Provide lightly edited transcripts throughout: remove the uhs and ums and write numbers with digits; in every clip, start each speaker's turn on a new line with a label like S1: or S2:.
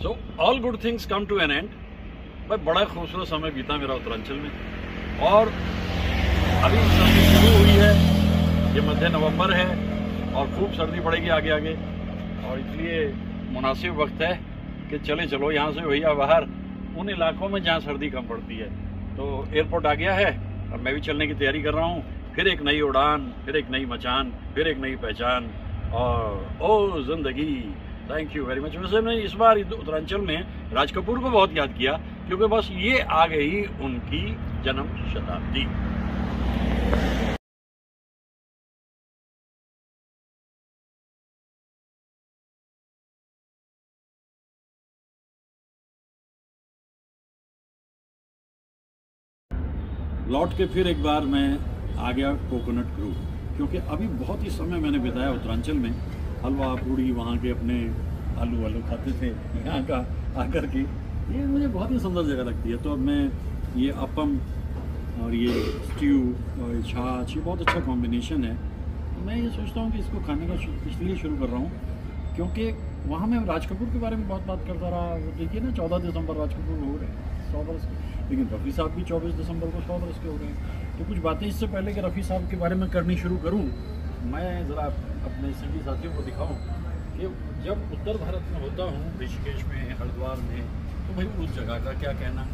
S1: So all good things come to an end. भाई बड़ा खूबसूरत समय बीता मेरा उत्तरांचल में, और अभी सर्दी शुरू हुई है, ये मध्य नवंबर है और खूब सर्दी पड़ेगी आगे आगे, और इसलिए मुनासिब वक्त है कि चलो यहाँ से भैया बाहर उन इलाकों में जहाँ सर्दी कम पड़ती है। तो एयरपोर्ट आ गया है, अब मैं भी चलने की तैयारी कर रहा हूँ। फिर एक नई उड़ान, फिर एक नई मचान, फिर एक नई पहचान, और ओ जिंदगी। Thank you very much. वैसे मैं इस बार उत्तरांचल में राज कपूर को बहुत याद किया, क्योंकि बस ये आ गई उनकी जन्म शताब्दी। लौट के फिर एक बार मैं आ गया कोकोनट ग्रोव, क्योंकि अभी बहुत ही समय मैंने बिताया उत्तरांचल में। हलवा पूड़ी वहाँ के अपने आलू वालू खाते थे, यहाँ का आकर के ये मुझे बहुत ही सुंदर जगह लगती है। तो अब मैं ये अपम और ये स्ट्यू और छाछ, ये बहुत अच्छा कॉम्बिनेशन है। तो मैं ये सोचता हूँ कि इसको खाने का इसलिए शुरू कर रहा हूँ क्योंकि वहाँ मैं राज कपूर के बारे में बहुत बात करता रहा। वो देखिए ना, 14 दिसंबर राज कपूर हो रहे हैं 100 वर्ष के, लेकिन रफ़ी साहब भी 24 दिसंबर को 100 वर्ष के हो रहे हैं। तो कुछ बातें इससे पहले कि रफ़ी साहब के बारे में करनी शुरू करूँ, मैं ज़रा अपने संगी साथियों को दिखाऊँ कि जब उत्तर भारत में होता हूँ, ऋषिकेश में, हरिद्वार में, तो भाई उस जगह का क्या कहना।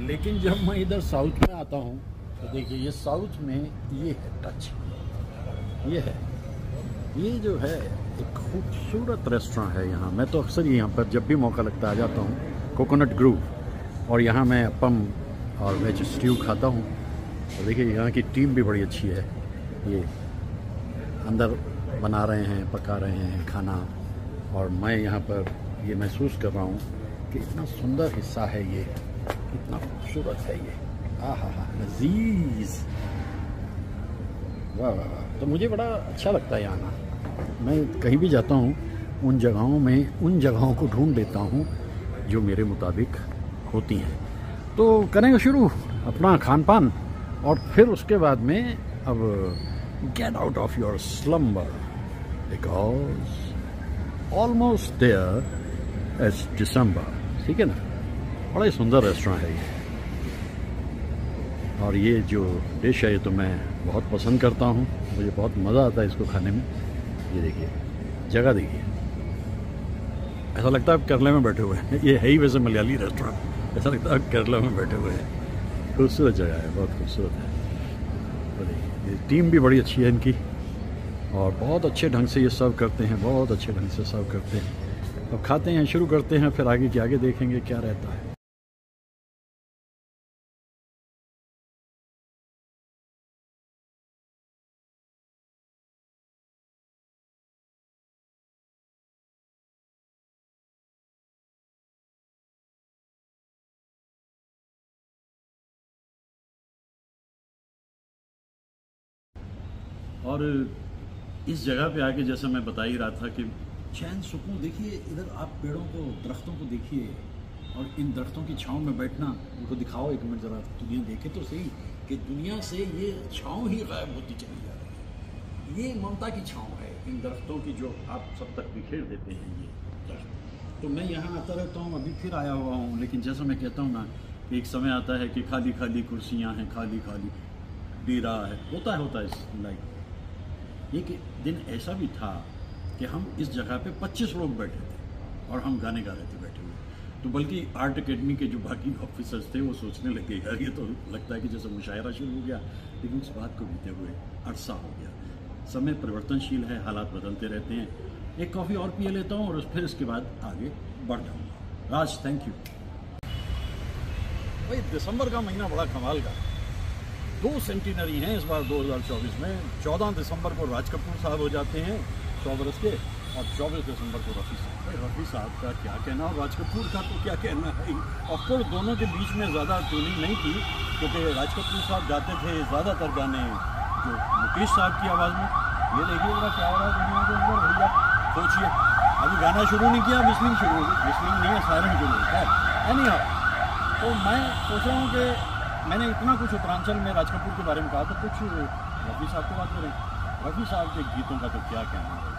S1: लेकिन जब मैं इधर साउथ में आता हूँ तो देखिए ये साउथ में ये है टच, ये है, ये जो है एक खूबसूरत रेस्टोरेंट है यहाँ। मैं तो अक्सर यहाँ पर जब भी मौका लगता है आ जाता हूँ, कोकोनट ग्रोव, और यहाँ मैं अपम और वेज स्ट्यू खाता हूँ। और देखिए यहाँ की टीम भी बड़ी अच्छी है, ये अंदर बना रहे हैं, पका रहे हैं खाना, और मैं यहाँ पर ये महसूस कर रहा हूँ कि इतना सुंदर हिस्सा है ये, इतना खूबसूरत है ये, आहा हा लजीज, वाह वाह वाह। तो मुझे बड़ा अच्छा लगता है यहाँ आना। मैं कहीं भी जाता हूँ उन जगहों को ढूंढ लेता हूँ जो मेरे मुताबिक होती हैं। तो करेंगे शुरू अपना खान पान, और फिर उसके बाद में अब get out of your slumber because almost there it's December. ठीक है ना, बड़ा ही सुंदर रेस्टोरेंट है ये, और ये जो डिश है ये तो मैं बहुत पसंद करता हूँ, मुझे बहुत मज़ा आता है इसको खाने में। ये देखिए जगह, देखिए ऐसा लगता है आप केरला में बैठे हुए हैं। ये है ही वैसे मलयाली रेस्टोरेंट, ऐसा लगता है आप केरला में बैठे हुए हैं। खूबसूरत जगह है, बहुत खूबसूरत है। और ये टीम भी बड़ी अच्छी है इनकी, और बहुत अच्छे ढंग से ये सर्व करते हैं, बहुत अच्छे ढंग से सर्व करते हैं। अब खाते हैं, शुरू करते हैं, फिर आगे के आगे देखेंगे क्या रहता है। और इस जगह पे आके जैसे मैं बता ही रहा था कि चैन सुकून, देखिए इधर आप पेड़ों को, दरख्तों को देखिए, और इन दरख्तों की छांव में बैठना। उनको दिखाओ एक मिनट ज़रा, दुनिया देखे तो सही कि दुनिया से ये छांव ही गायब होती चली जा रही है। ये ममता की छांव है इन दरख्तों की, जो आप सब तक बिखेर देते हैं ये दरख्त। तो मैं यहाँ आता रहता हूँ, अभी फिर आया हुआ हूँ, लेकिन जैसा मैं कहता हूँ ना कि एक समय आता है कि खाली खाली कुर्सियाँ हैं, खाली खाली डेरा है, होता है इस लाइफ। एक दिन ऐसा भी था कि हम इस जगह पे 25 लोग बैठे थे और हम गाने गा रहे थे बैठे हुए। तो बल्कि आर्ट एकेडमी के जो बाकी ऑफिसर्स थे वो सोचने लगे यार ये तो लगता है कि जैसे मुशायरा शुरू हो गया, लेकिन उस बात को बीते हुए अरसा हो गया। समय परिवर्तनशील है, हालात बदलते रहते हैं। एक कॉफ़ी और पी लेता हूँ और फिर इसके बाद आगे बढ़ जाऊँगा। राज थैंक यू। भाई दिसंबर का महीना बड़ा कमाल का, 2 सेंटिनरी हैं इस बार 2024 में। 14 दिसंबर को राज कपूर साहब हो जाते हैं 100 वर्ष के, और 24 दिसंबर को रफ़ी साहब। भाई रफ़ी साहब का क्या कहना और राज कपूर का तो क्या कहना है। ऑफकोर्स दोनों के बीच में ज़्यादा ट्यूनिंग नहीं थी, क्योंकि राज कपूर साहब गाते थे ज़्यादातर गाने जो मुकेश साहब की आवाज़ में। ये देखिए जरा क्या हो रहा है दुनिया के अंदर, भैया सोचिए। अभी गाना शुरू नहीं किया, विस्लिंग शुरू होगी, विस्लिंग नहीं है, सायरन शुरू है। एनी हाउ, तो मैं सोच रहा हूँ कि मैंने इतना कुछ उत्तरांचल में राज कपूर के बारे में कहा, तो कुछ रफ़ी साहब की बात करें। रफ़ी साहब के गीतों का तो क्या कहना है।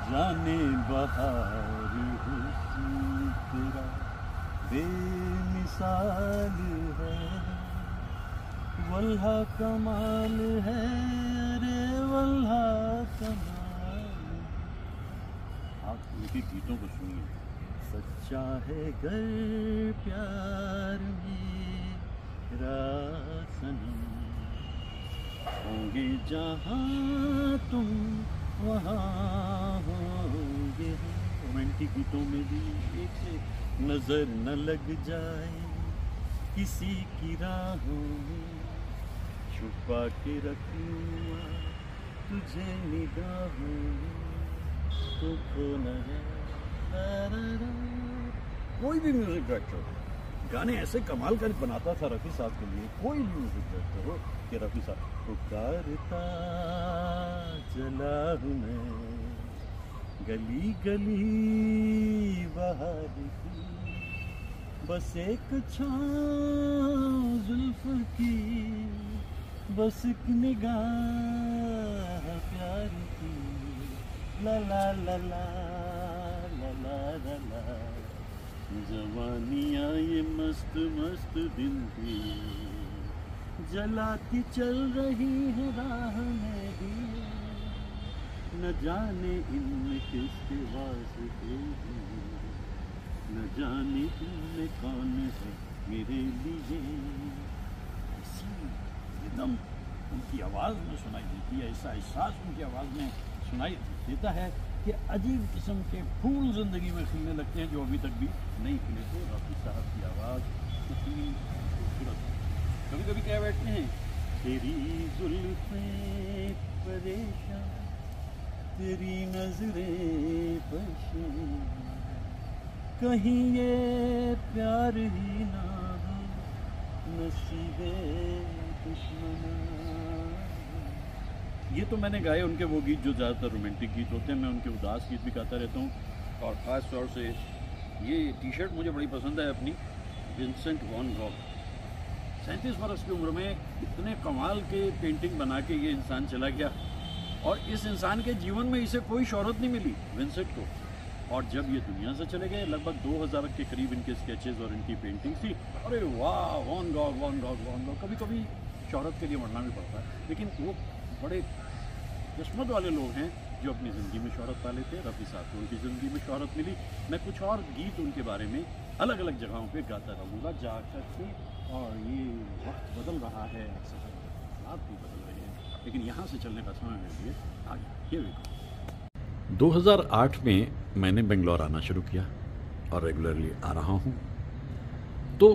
S1: जाने बहार हुस्न तेरा बेमिसाल है, वल्हा कमाल है रे वल्हा कमाल। आप उनके गीतों को सुनिए। सच्चा है गर प्यार मेरा सनम, होंगे जहाँ तुम वहाँ होंगे। रोमांटिक गीतों में भी एक से नजर न लग जाए किसी की राहों में, छुपा के रखूँगा तुझे निगाहों में, तो खोना है। कोई भी म्यूजिक डायरेक्टर गाने ऐसे कमाल कर बनाता था रफ़ी साहब के लिए, कोई भी म्यूजिक डायरेक्टर हो कि रफ़ी साहब पुकारता चला हूँ मैं गली गली बाहर की, बस एक छाँव जुल्फ की, बस एक निगाह प्यार की, ला ला ला ला ला ला ला। जवानियाँ ये मस्त मस्त दिन थी, जलाती चल रही है राह में भी, न जाने इनमें किसके वास्ते हैं, न जाने इनमें कौन है मेरे लिए। ऐसी रिदम उनकी आवाज़ में सुनाई देती है, ऐसा एहसास उनकी आवाज़ में सुनाई देता है कि अजीब किस्म के फूल ज़िंदगी में खिलने लगते हैं जो अभी तक भी नहीं खिले थे। रफ़ी साहब की आवाज़ कितनी खूबसूरत। कभी कभी कह बैठते हैं तेरी जुल्फ़ें परेशान, तेरी नजरें परेशान, कहीं ये प्यार ही ना हो नसीबे दुश्मना। ये तो मैंने गाए उनके वो गीत जो ज़्यादातर रोमांटिक गीत होते हैं। मैं उनके उदास गीत भी गाता रहता हूँ। और ख़ास तौर से ये टी शर्ट मुझे बड़ी पसंद है अपनी, विंसेंट वैन गॉग। 37 वर्ष की उम्र में इतने कमाल के पेंटिंग बना के ये इंसान चला गया, और इस इंसान के जीवन में इसे कोई शोहरत नहीं मिली विंसेंट को। और जब ये दुनिया से चले गए, लगभग 2000 के करीब इनके स्केचेस और इनकी पेंटिंग्स थी। अरे वाह, Van Gogh Van Gogh Van Gogh. कभी कभी शोहरत के लिए मरना भी पड़ता है, लेकिन वो बड़े किस्मत वाले लोग हैं जो अपनी ज़िंदगी में शोहरत पा लेते हैं। रफ़ी साहब को उनकी ज़िंदगी में शोहरत मिली। मैं कुछ और गीत उनके बारे में अलग अलग जगहों पे गाता रहूँगा जा कर के। और ये वक्त बदल रहा है, हालात भी बदल रहे हैं, लेकिन यहाँ से चलने का समय मेरे लिए आ गया। 2008 में मैंने बेंगलोर आना शुरू किया और रेगुलरली आ रहा हूँ। तो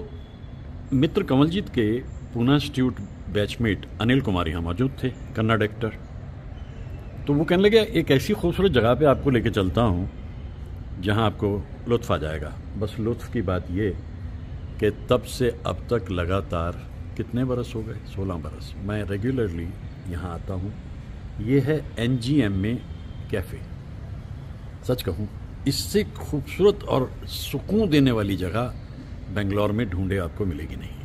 S1: मित्र कमलजीत के पूना इंस्टीट्यूट बैचमेट अनिल कुमार यहाँ मौजूद थे, कन्नड़ एक्टर। तो वो कहने लगे एक ऐसी खूबसूरत जगह पे आपको लेके चलता हूँ जहाँ आपको लुत्फ़ आ जाएगा। बस लुत्फ़ की बात ये कि तब से अब तक लगातार कितने बरस हो गए, 16 बरस मैं रेगुलरली यहाँ आता हूँ। ये है NGMA कैफ़े। सच कहूँ इससे खूबसूरत और सुकून देने वाली जगह बेंगलोर में ढूंढे आपको मिलेगी नहीं।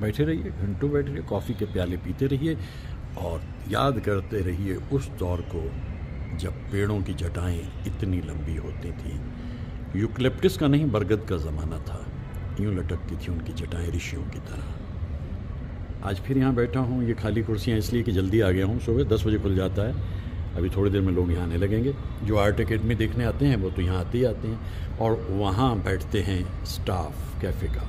S1: बैठे रहिए, घंटों बैठे रहिए, कॉफ़ी के प्याले पीते रहिए और याद करते रहिए उस दौर को जब पेड़ों की जटाएं इतनी लंबी होती थीं। यूकलिप्टस का नहीं, बरगद का ज़माना था। यूँ लटकती थी उनकी जटाएं ऋषियों की तरह। आज फिर यहाँ बैठा हूँ। ये खाली कुर्सियाँ इसलिए कि जल्दी आ गया हूँ। सुबह 10 बजे खुल जाता है। अभी थोड़ी देर में लोग यहाँ आने लगेंगे। जो आर्ट अकेडमी देखने आते हैं वो तो यहाँ आते ही आते हैं, और वहाँ बैठते हैं स्टाफ कैफ़े का।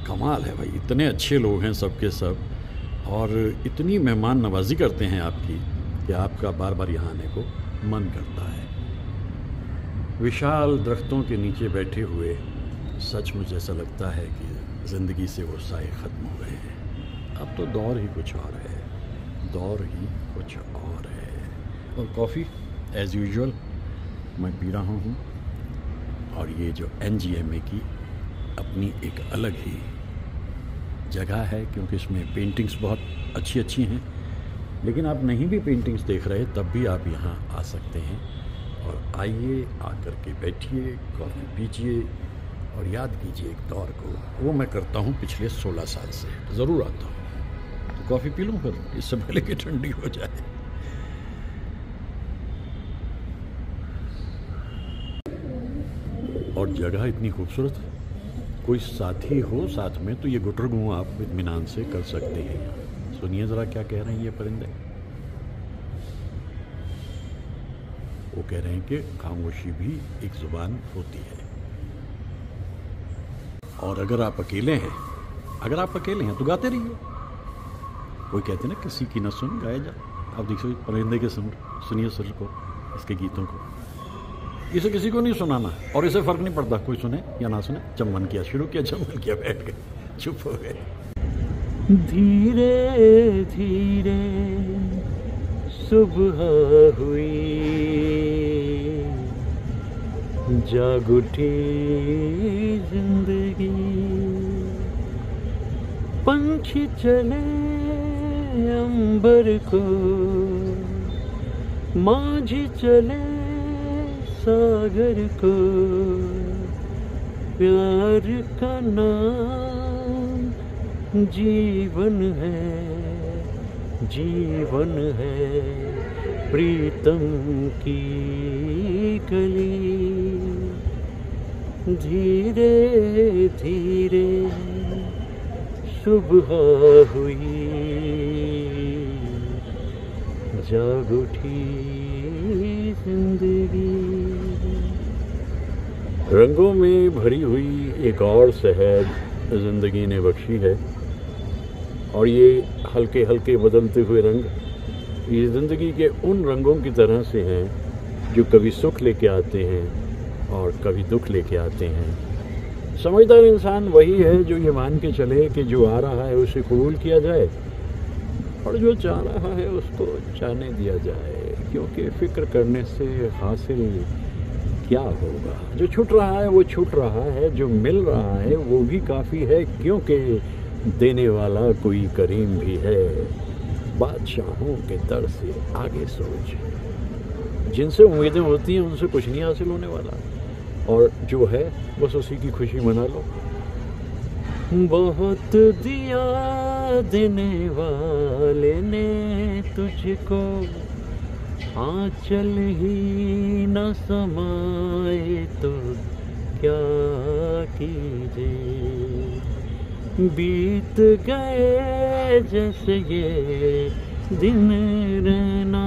S1: कमाल है भाई, इतने अच्छे लोग हैं सब के सब, और इतनी मेहमान नवाजी करते हैं आपकी कि आपका बार बार यहाँ आने को मन करता है। विशाल दरख्तों के नीचे बैठे हुए सचमुच ऐसा लगता है कि ज़िंदगी से वो साए ख़त्म हो गए हैं। अब तो दौर ही कुछ और है, दौर ही कुछ और है। और कॉफ़ी एज़ यूजुअल मैं पी रहा हूँ। और ये जो NGMA की अपनी एक अलग ही जगह है, क्योंकि इसमें पेंटिंग्स बहुत अच्छी अच्छी हैं। लेकिन आप नहीं भी पेंटिंग्स देख रहे तब भी आप यहाँ आ सकते हैं। और आइए, आकर के बैठिए, कॉफ़ी पीजिए और याद कीजिए एक दौर को। वो मैं करता हूँ पिछले 16 साल से, ज़रूर आता हूँ। तो कॉफ़ी पी लूँ फिर, इससे पहले कि ठंडी हो जाए। और जगह इतनी खूबसूरत है, कोई साथी हो साथ में तो ये गुटरगू आप इत्मीनान से कर सकते हैं। सुनिए ज़रा क्या कह रहे हैं ये परिंदे। वो कह रहे हैं कि खामोशी भी एक ज़ुबान होती है, और अगर आप अकेले हैं तो गाते रहिए। कोई कहते ना किसी की न सुन गाया जा। अब देखिए परिंदे के सुनिए सुर को, इसके गीतों को। इसे किसी को नहीं सुनाना, और इसे फ़र्क नहीं पड़ता कोई सुने या ना सुने। चम्मन किया शुरू किया, चम्मन किया, बैठ गए, चुप हो गए।
S2: धीरे धीरे सुबह हुई, जाग उठी जिंदगी, पंछी चले अंबर को, माझी चले सागर को, प्यार का नाम जीवन है, प्रीतम की कली, धीरे धीरे सुबह हुई, जाग उठी जिंदगी। रंगों में भरी हुई एक और सहज जिंदगी ने बख्शी है, और ये हल्के हल्के बदलते हुए रंग ये ज़िंदगी के उन रंगों की तरह से हैं जो कभी सुख लेके आते हैं और कभी दुख लेके आते हैं। समझदार इंसान वही है जो ये मान के चले कि जो आ रहा है उसे कबूल किया जाए, और जो चाह रहा है उसको चाहने दिया जाए, क्योंकि फ़िक्र करने से हासिल क्या होगा। जो छूट रहा है वो छूट रहा है, जो मिल रहा है वो भी काफ़ी है, क्योंकि देने वाला कोई करीम भी है। बादशाहों के दर से आगे सोच, जिनसे उम्मीदें होती हैं उनसे कुछ नहीं हासिल होने वाला, और जो है बस उसी की खुशी मना लो। बहुत दिया देने वाले ने तुझको, आंचल ही न समाए तो क्या कीजिए। बीत गए जैसे ये दिन रहना,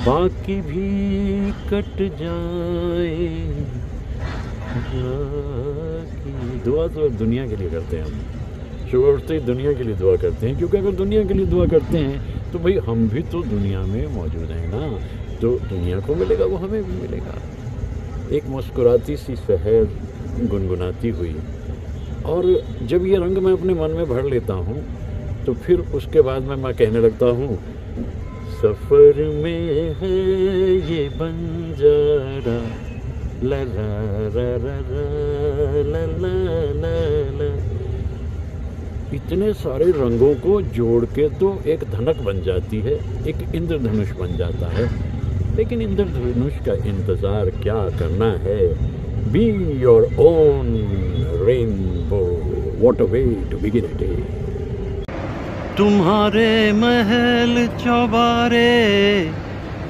S2: बाकी भी कट जाए। दुआ तो दुनिया के लिए करते हैं हम, सुबह उठते ही दुनिया के लिए दुआ करते हैं, क्योंकि अगर दुनिया के लिए दुआ करते हैं तो भाई हम भी तो दुनिया में मौजूद हैं ना, तो दुनिया को मिलेगा वो हमें भी मिलेगा। एक मुस्कुराती सी सहर गुनगुनाती हुई, और जब ये रंग मैं अपने मन में भर लेता हूँ तो फिर उसके बाद में मैं कहने लगता हूँ, सफ़र में है ये बंजारा, ला ला ला ला ला ला ला ला। इतने सारे रंगों को जोड़ के तो एक धनक बन जाती है, एक इंद्रधनुष बन जाता है। लेकिन इंद्रधनुष का इंतज़ार क्या करना है। Be your own rainbow, what a way to begin a day. तुम्हारे महल चौबारे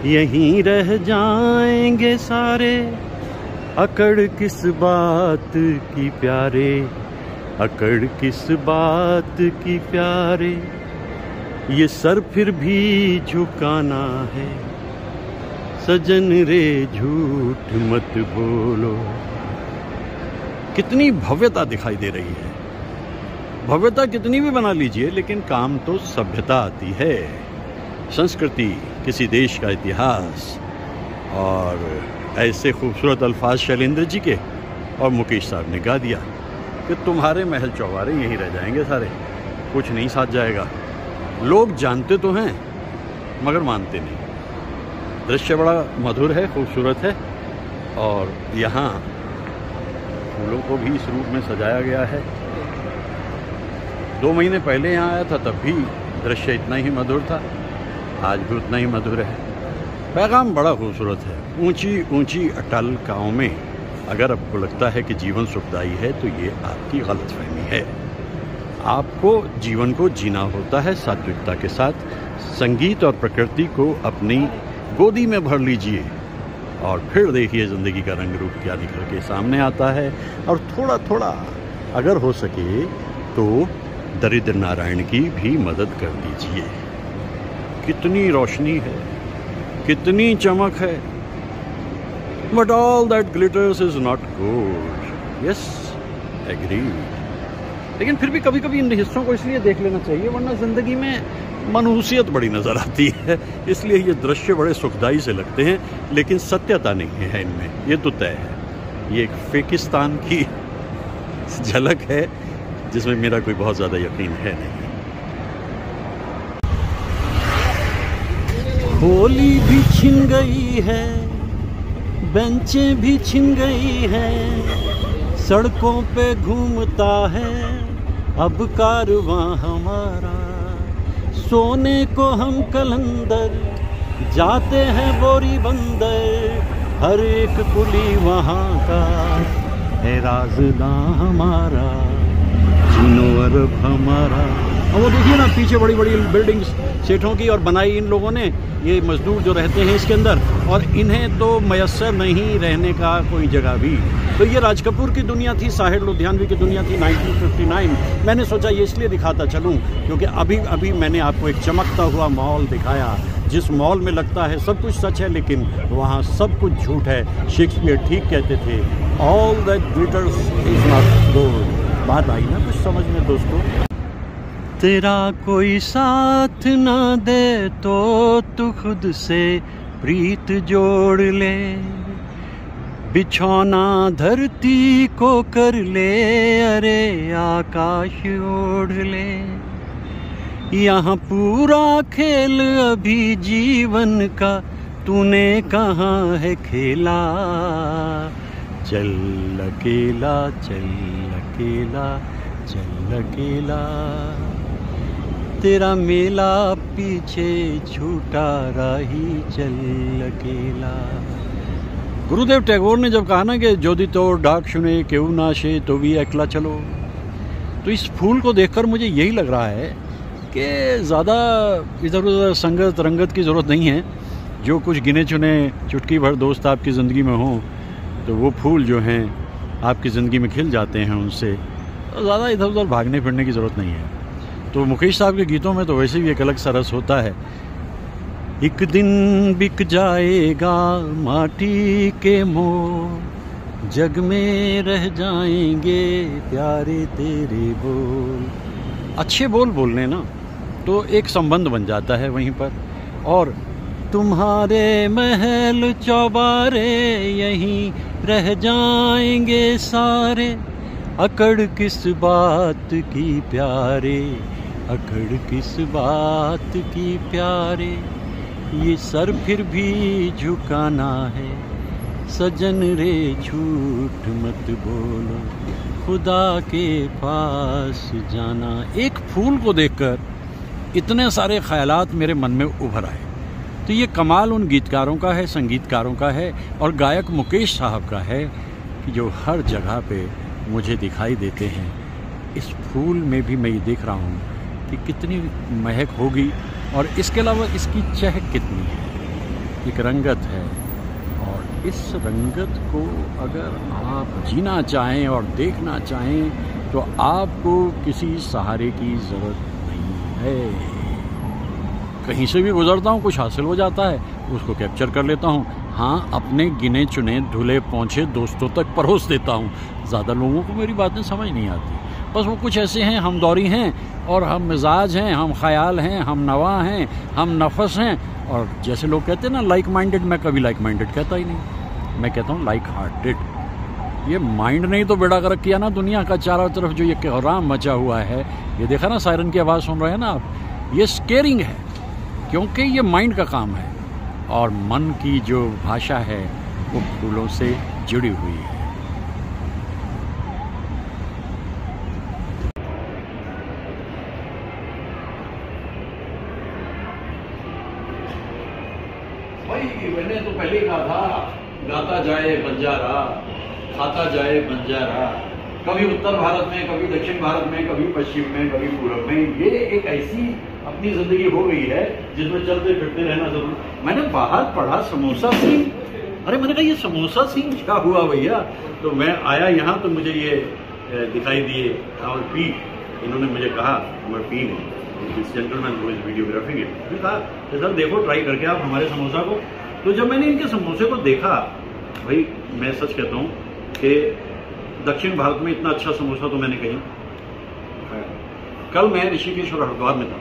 S2: यहीं रह जाएंगे सारे, अकड़ किस बात की प्यारे, अकड़ किस बात की प्यारे, ये सर फिर भी झुकाना है, सजन रे झूठ मत बोलो। कितनी भव्यता दिखाई दे रही है। भव्यता कितनी भी बना लीजिए, लेकिन काम तो सभ्यता आती है, संस्कृति, किसी देश का इतिहास। और ऐसे खूबसूरत अल्फाज शैलेंद्र जी के और मुकेश साहब ने गा दिया कि तुम्हारे महल चौबारे यहीं रह जाएंगे सारे, कुछ नहीं साथ जाएगा। लोग जानते तो हैं मगर मानते नहीं। दृश्य बड़ा मधुर है, खूबसूरत है, और यहाँ फूलों को भी इस रूप में सजाया गया है। 2 महीने पहले यहाँ आया था, तब भी दृश्य इतना ही मधुर था, आज भी उतना ही मधुर है। पैगाम बड़ा खूबसूरत है। ऊंची ऊंची अट्टालिकाओं में अगर आपको लगता है कि जीवन सुखदायी है तो ये आपकी गलतफहमी है। आपको जीवन को जीना होता है सात्विकता के साथ। संगीत और प्रकृति को अपनी गोदी में भर लीजिए
S1: और फिर देखिए ज़िंदगी का रंग रूप क्या निकल के सामने आता है। और थोड़ा थोड़ा अगर हो सके तो दरिद्र नारायण की भी मदद कर दीजिए। कितनी रोशनी है, कितनी चमक है। But all that glitters is not good. Yes, agreed. लेकिन फिर भी कभी कभी इन हिस्सों को इसलिए देख लेना चाहिए, वरना ज़िंदगी में मनहूसियत बड़ी नज़र आती है। इसलिए ये दृश्य बड़े सुखदायी से लगते हैं, लेकिन सत्यता नहीं है इनमें, ये तो तय है। ये एक फेकिस्तान की झलक है जिसमें मेरा कोई बहुत ज़्यादा यकीन है नहीं। होली भी छिन गई है, बेंचें भी छिन गई हैं, सड़कों पे घूमता है अब कारवां हमारा। सोने को हम कलंदर जाते हैं बोरी बंदर, हर एक कुली वहाँ का है राज़दां हमारा, चीनो अरब हमारा। और वो देखिए ना पीछे बड़ी बड़ी बिल्डिंग्स सेठों की, और बनाई इन लोगों ने, ये मजदूर जो रहते हैं इसके अंदर, और इन्हें तो मयस्सर नहीं रहने का कोई जगह भी। तो ये राज कपूर की दुनिया थी, साहिर लुधियानवी की दुनिया थी 1959। मैंने सोचा ये इसलिए दिखाता चलूं क्योंकि अभी मैंने आपको एक चमकता हुआ माहौल दिखाया, जिस मॉल में लगता है सब कुछ सच है लेकिन वहाँ सब कुछ झूठ है। शेक्सपियर ठीक कहते थे, all that glitters is not gold. बात आई ना कुछ समझ में दोस्तों? तेरा कोई साथ ना दे तो तू खुद से प्रीत जोड़ ले, बिछौना धरती को कर ले, अरे आकाश ओढ़ ले। यहाँ पूरा खेल अभी जीवन का तूने कहाँ है खेला, चल अकेला चल अकेला चल अकेला, तेरा मेला पीछे छूटा राही चल अकेला। गुरुदेव टैगोर ने जब कहा ना कि जोदी तो डाक सुने केऊ नाशे तो भी अकेला चलो, तो इस फूल को देखकर मुझे यही लग रहा है कि ज़्यादा इधर उधर संगत रंगत की ज़रूरत नहीं है। जो कुछ गिने चुने चुटकी भर दोस्त आपकी ज़िंदगी में हों तो वो फूल जो हैं आपकी ज़िंदगी में खिल जाते हैं, उनसे ज़्यादा इधर उधर भागने फिरने की ज़रूरत नहीं है। तो मुकेश साहब के गीतों में तो वैसे भी एक अलग सा रस होता है। एक दिन बिक जाएगा माटी के मोल, जग में रह जाएंगे प्यारे तेरे बोल। अच्छे बोल बोलने ना तो एक संबंध बन जाता है वहीं पर। और तुम्हारे महल चौबारे यहीं रह जाएंगे सारे, अकड़ किस बात की प्यारे, अकड़ किस बात की प्यारे, ये सर फिर भी झुकाना है, सजन रे झूठ मत बोलो, खुदा के पास जाना। एक फूल को देखकर इतने सारे ख्यालात मेरे मन में उभर आए। तो ये कमाल उन गीतकारों का है, संगीतकारों का है और गायक मुकेश साहब का है कि जो हर जगह पे मुझे दिखाई देते हैं। इस फूल में भी मैं ये देख रहा हूँ कि कितनी महक होगी और इसके अलावा इसकी चहक कितनी है, एक रंगत है। और इस रंगत को अगर आप जीना चाहें और देखना चाहें तो आपको किसी सहारे की ज़रूरत नहीं है। कहीं से भी गुजरता हूँ, कुछ हासिल हो जाता है, उसको कैप्चर कर लेता हूँ। हाँ, अपने गिने चुने धुले पहुँचे दोस्तों तक परोस देता हूँ। ज़्यादा लोगों को मेरी बातें समझ नहीं आती, बस वो कुछ ऐसे हैं, हम दौरी हैं और हम मिजाज हैं, हम ख्याल हैं, हम नवा हैं, हम नफस हैं। और जैसे लोग कहते हैं ना लाइक माइंडेड, मैं कभी लाइक माइंडेड कहता ही नहीं, मैं कहता हूँ लाइक हार्टेड। ये माइंड नहीं तो बेड़ा गर्क किया ना दुनिया का। चारों तरफ जो ये कोहराम मचा हुआ है, ये देखा ना, सायरन की आवाज़ सुन रहे हैं ना आप, ये स्केरिंग है क्योंकि ये माइंड का काम है। और मन की जो भाषा है वो फूलों से जुड़ी हुई है। भाई मैंने तो पहले कहा था, गाता जाए बंजारा, खाता जाए बंजारा, कभी उत्तर भारत में, कभी दक्षिण भारत में, कभी पश्चिम में, कभी पूर्व में। ये एक ऐसी अपनी जिंदगी हो गई है जिसमें चलते फिरते रहना जरूर। मैंने बाहर पढ़ा समोसा सिंह, अरे मैंने कहा ये समोसा सीन क्या हुआ भैया। तो मैं आया यहाँ तो मुझे ये दिखाई दिए और पी, इन्होंने मुझे कहा मैं पी this gentleman who is videographing it, कहा सर देखो ट्राई करके आप हमारे समोसा को। तो जब मैंने इनके समोसे को देखा, भाई मैं सच कहता हूँ कि दक्षिण भारत में इतना अच्छा समोसा तो मैंने कहीं खाया। कल मैं ऋषिकेश और हरिद्वार में था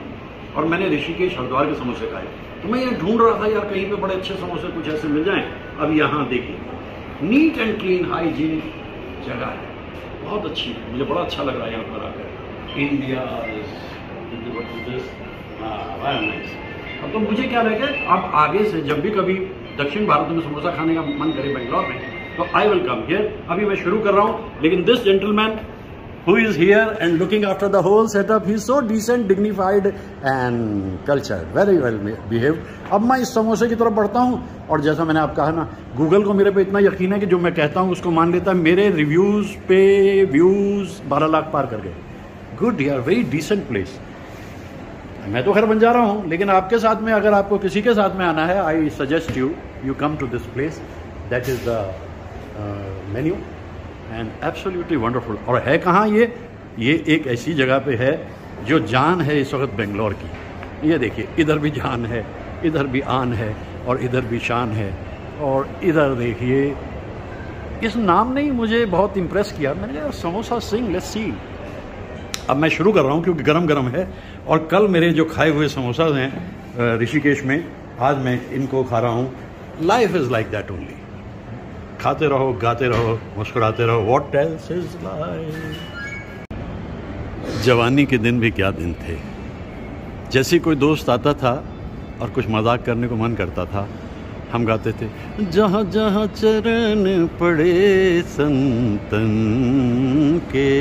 S1: और मैंने ऋषिकेश हरिद्वार के समोसे खाए, तो मैं ये ढूंढ रहा था यार कहीं पे बड़े अच्छे समोसे कुछ ऐसे मिल जाएं। अब यहाँ देखिए नीट एंड क्लीन हाइजीनिक जगह है, बहुत अच्छी, मुझे बड़ा अच्छा लग रहा है यहाँ पर आकर। इंडिया अब तो मुझे क्या लगे, अब आगे से जब भी कभी दक्षिण भारत में समोसा खाने का मन करे बेंगलोर में, तो आई विल कम हियर। अभी मैं शुरू कर रहा हूँ, लेकिन this gentleman who is here and looking after the whole setup, he is so decent, dignified and cultured, very well behaved. अब मैं इस समोसे की तरफ बढ़ता हूँ और जैसा मैंने आपको कहा ना, गूगल को मेरे पे इतना यकीन है कि जो मैं कहता हूँ उसको मान लेता है। मेरे रिव्यूज़ पे व्यूज़ 12 लाख पार कर गए। गुड यार, वेरी डिसेंट प्लेस। मैं तो खैर बन जा रहा हूँ, लेकिन आपके साथ में अगर आपको किसी के साथ में आना है, I suggest you come to this place, that is the menu and absolutely wonderful. और है कहाँ ये एक ऐसी जगह पे है जो जान है इस वक्त बेंगलोर की। ये देखिए, इधर भी जान है, इधर भी आन है और इधर भी शान है। और इधर देखिए, इस नाम ने ही मुझे बहुत इम्प्रेस किया। मैंने कहा समोसा सिंह, लेट्स सी। अब मैं शुरू कर रहा हूँ क्योंकि गरम गरम है, और कल मेरे जो खाए हुए समोसा हैं ऋषिकेश में, आज मैं इनको खा रहा हूँ। Life is like that only, खाते रहो, गाते रहो, मुस्कुराते रहो। What else is life. जवानी के दिन भी क्या दिन थे। जैसे कोई दोस्त आता था और कुछ मजाक करने को मन करता था, हम गाते थे, जहाँ जहाँ चरण पड़े संतन के,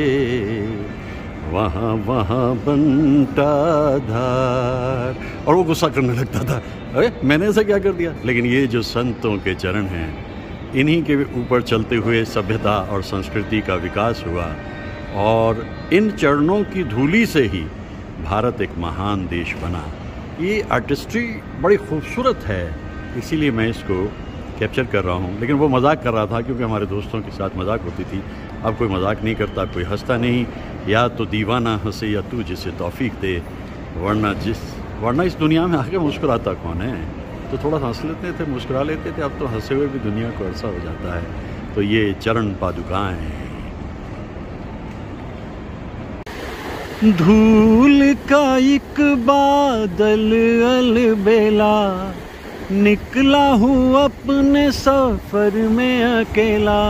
S1: वहाँ वहाँ बनता धार। और वो गुस्सा करने लगता था, अरे मैंने ऐसा क्या कर दिया। लेकिन ये जो संतों के चरण हैं, इन्हीं के ऊपर चलते हुए सभ्यता और संस्कृति का विकास हुआ, और इन चरणों की धूली से ही भारत एक महान देश बना। ये आर्टिस्ट्री बड़ी खूबसूरत है, इसीलिए मैं इसको कैप्चर कर रहा हूँ। लेकिन वो मजाक कर रहा था क्योंकि हमारे दोस्तों के साथ मजाक होती थी। अब कोई मजाक नहीं करता, कोई हंसता नहीं। या तो दीवाना हंसे या तू जिसे तौफीक दे, वरना इस दुनिया में आके मुस्कुराता कौन है। तो थोड़ा हंस लेते थे, मुस्कुरा लेते थे। अब तो हंसे हुए भी दुनिया को अरसा हो जाता है। तो ये चरण पादुकाएं। धूल का एक बादल अलबेला, निकला हूँ अपने सफर में अकेला।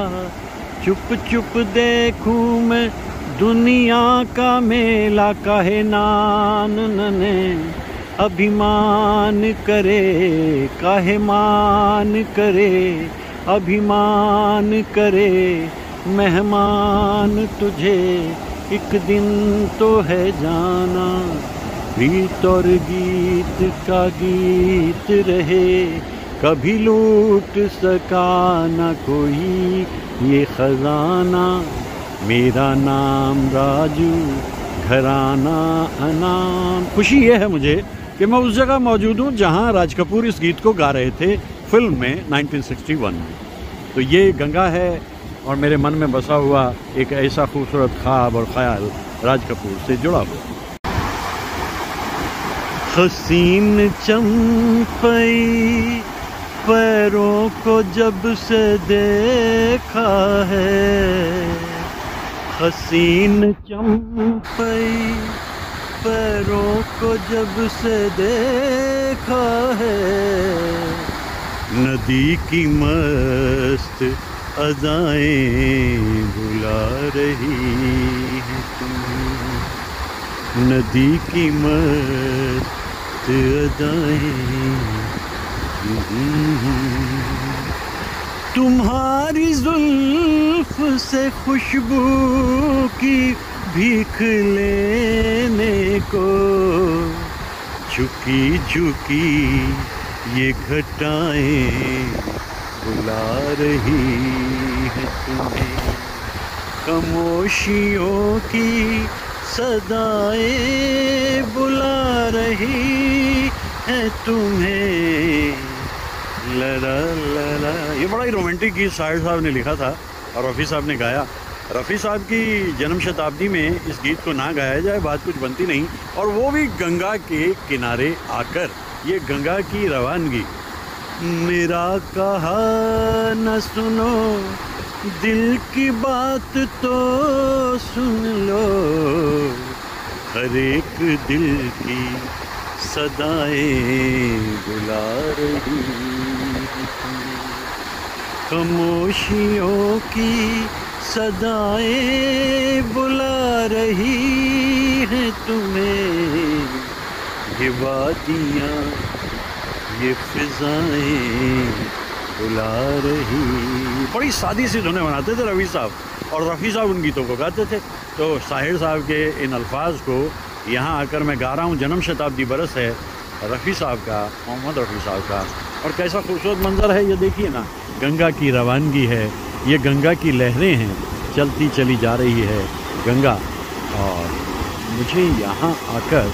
S1: चुप चुप देखूं मैं दुनिया का मेला, काहे नान नने अभिमान करे, काहे मान करे अभिमान करे। मेहमान तुझे एक दिन तो है जाना, प्रीत और गीत का गीत रहे, कभी लूट सका न कोई ये खजाना। मेरा नाम राजू, घराना अनाम। खुशी ये है मुझे कि मैं उस जगह मौजूद हूँ जहाँ राज कपूर इस गीत को गा रहे थे फिल्म में 1961 में। तो ये गंगा है और मेरे मन में बसा हुआ एक ऐसा खूबसूरत ख्वाब और ख्याल राज कपूर से जुड़ा हुआ। हसीन चंपई पैरों को जब से देखा है, हसीन चंपई पैरों को जब से देखा है। नदी की मस्त अदाएं बुला रही हैं तुम्हें, नदी की मस्त अदाएं। तुम्हारी जुल्फ से खुशबू की भीख लेने को, झुकी झुकी ये घटाएं बुला रही है तुम्हें। खामोशियों की सदाएं बुला रही है तुम्हें, ला ला ला ला। ये बड़ा ही रोमांटिक गीत साहिर साहब ने लिखा था और रफ़ी साहब ने गाया। रफ़ी साहब की जन्म शताब्दी में इस गीत को ना गाया जाए बात कुछ बनती नहीं, और वो भी गंगा के किनारे आकर। ये गंगा की रवानगी। मेरा कहा न सुनो दिल की बात तो सुन लो, हर एक दिल की सदाएं बुला रही, खामोशियों की सदाएं बुला रही हैं तुम्हें, ये वादियाँ ये फिजाएं बुला रही। बड़ी सादी सी धुनें बनाते थे रफ़ी साहब, और रफ़ी साहब उन गीतों को गाते थे। तो साहिर साहब के इन अल्फाज को यहाँ आकर मैं गा रहा हूँ। जन्म शताब्दी बरस है रफ़ी साहब का, मोहम्मद रफ़ी साहब का, और कैसा खूबसूरत मंज़र है ये देखिए ना। गंगा की रवानगी है, ये गंगा की लहरें हैं, चलती चली जा रही है गंगा, और मुझे यहाँ आकर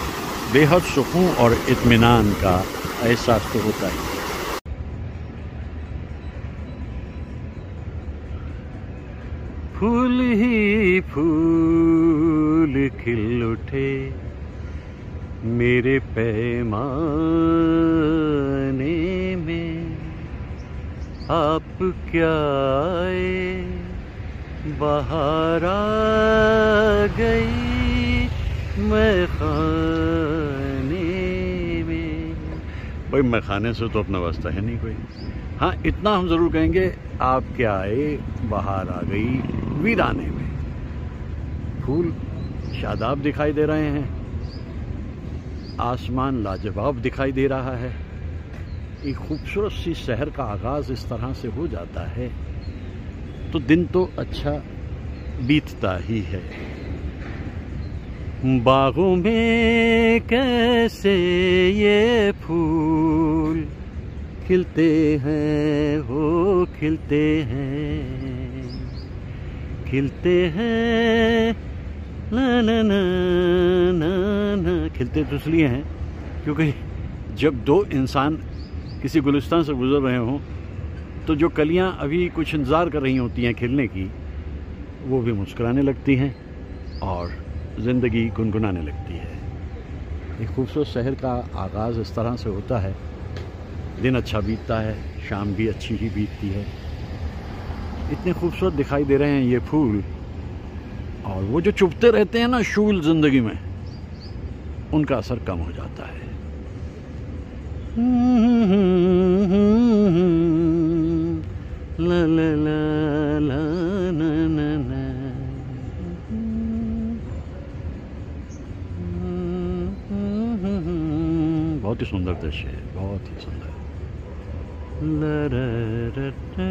S1: बेहद सुकून और इत्मीनान का एहसास तो होता है। फूल ही फूल खिल उठे मेरे पैमाने में, आप क्या आए बहार आ गई मैं खाने में। भाई मैं खाने से तो अपना वास्ता है नहीं कोई। हाँ इतना हम ज़रूर कहेंगे, आप क्या आए बहार आ गई वीराने में। फूल शादाब दिखाई दे रहे हैं, आसमान लाजवाब दिखाई दे रहा है। एक खूबसूरत सी शहर का आगाज़ इस तरह से हो जाता है तो दिन तो अच्छा बीतता ही है। बागों में कैसे ये फूल खिलते हैं, हो खिलते हैं, खिलते हैं, ना ना ना ना ना। खिलते तो इसलिए हैं क्योंकि जब दो इंसान किसी गुलिस्तान से गुजर रहे हों तो जो कलियां अभी कुछ इंतज़ार कर रही होती हैं खिलने की, वो भी मुस्कुराने लगती हैं और ज़िंदगी गुनगुनाने लगती है। एक खूबसूरत शहर का आगाज़ इस तरह से होता है, दिन अच्छा बीतता है, शाम भी अच्छी ही बीतती है। इतने खूबसूरत दिखाई दे रहे हैं ये फूल, और वो जो चुभते रहते हैं ना शूल ज़िंदगी में, उनका असर कम हो जाता है। ला ला ला ला ना ना ना। बहुत ही सुंदर दृश्य है, बहुत ही सुंदर। ला रा रा रा।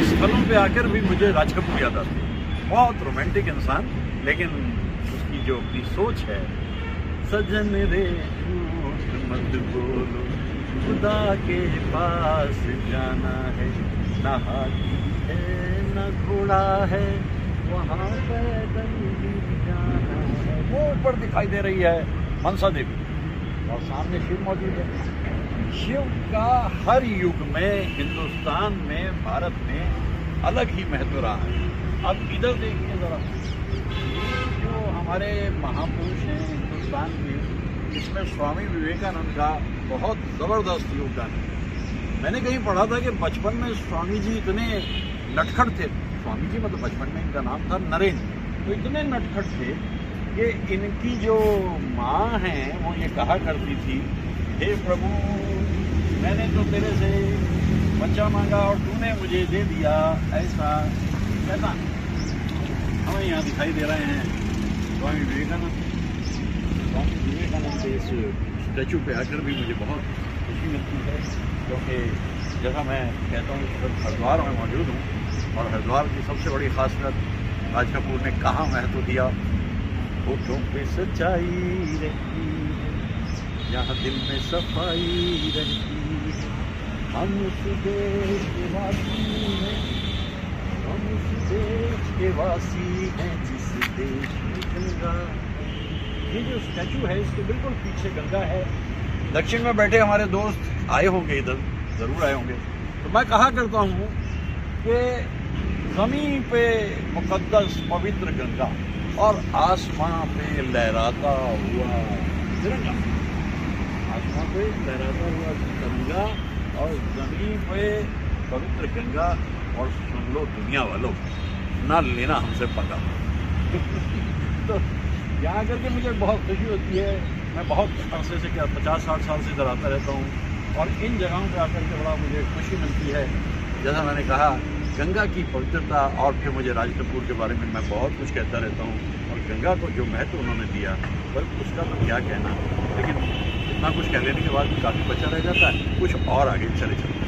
S1: स्थलों पे आकर भी मुझे राज कपूर याद आती है। बहुत रोमांटिक इंसान, लेकिन उसकी जो अपनी सोच है, सजन रे झूठ मत बोलो, खुदा के पास जाना है, ना हाथी है ना घोड़ा है, वहाँ पैदल ही जाना है। वो ऊपर दिखाई दे रही है मनसा देवी, और सामने शिव मौजूद है। शिव का हर युग में हिंदुस्तान में, भारत में अलग ही महत्व रहा है। अब इधर देखिए ज़रा, जो हमारे महापुरुष हैं हिंदुस्तान के, इसमें स्वामी विवेकानंद का बहुत ज़बरदस्त योगदान है। मैंने कहीं पढ़ा था कि बचपन में स्वामी जी इतने नटखट थे। स्वामी जी मतलब बचपन में इनका नाम था नरेंद्र, तो इतने नटखट थे कि इनकी जो माँ हैं वो ये कहा करती थी, हे प्रभु मैंने तो तेरे से बच्चा मांगा और तूने मुझे दे दिया, ऐसा कैसा। हमें यहाँ दिखाई दे रहे हैं स्वामी विवेकानंद। स्वामी विवेकानंद के इस स्टैचू पे आकर भी मुझे बहुत खुशी मिलती है, क्योंकि जैसा मैं कहता हूँ इस वक्त हरिद्वार में मौजूद हूँ, और हरिद्वार की सबसे बड़ी खासियत राज कपूर ने कहाँ महत्व दिया, होठों पे सच्चाई रहती है, यहाँ दिल में सफाई रहती है। हम उस देश के वासी हैं, हम उस देश के वासी हैं जिस देश में गंगा। ये जो स्टैचू है इसके बिल्कुल पीछे गंगा है। दक्षिण में बैठे हमारे दोस्त आए होंगे, इधर ज़रूर आए होंगे। तो मैं कहा करता हूँ कि ज़मीन पे मुक़द्दस पवित्र गंगा और आसमां पे लहराता हुआ तिरंगा, आसमां पे लहराता हुआ तिरंगा और ज़मीन पे पवित्र गंगा। और सुन लो दुनिया वालों, ना लेना हमसे पंगा। तो यहाँ करके मुझे बहुत खुशी होती है। मैं बहुत अरसे से, क्या 50-60 साल से इधर आता रहता हूँ और इन जगहों पे आकर के बड़ा मुझे खुशी मिलती है। जैसा मैंने कहा, गंगा की पवित्रता, और फिर मुझे राज कपूर के बारे में मैं बहुत कुछ कहता रहता हूँ और गंगा को जो महत्व उन्होंने दिया, पर उसका तो क्या कहना। लेकिन इतना कुछ कह लेने के बाद काफ़ी बचा रह जाता है, कुछ और आगे चले चलते हैं।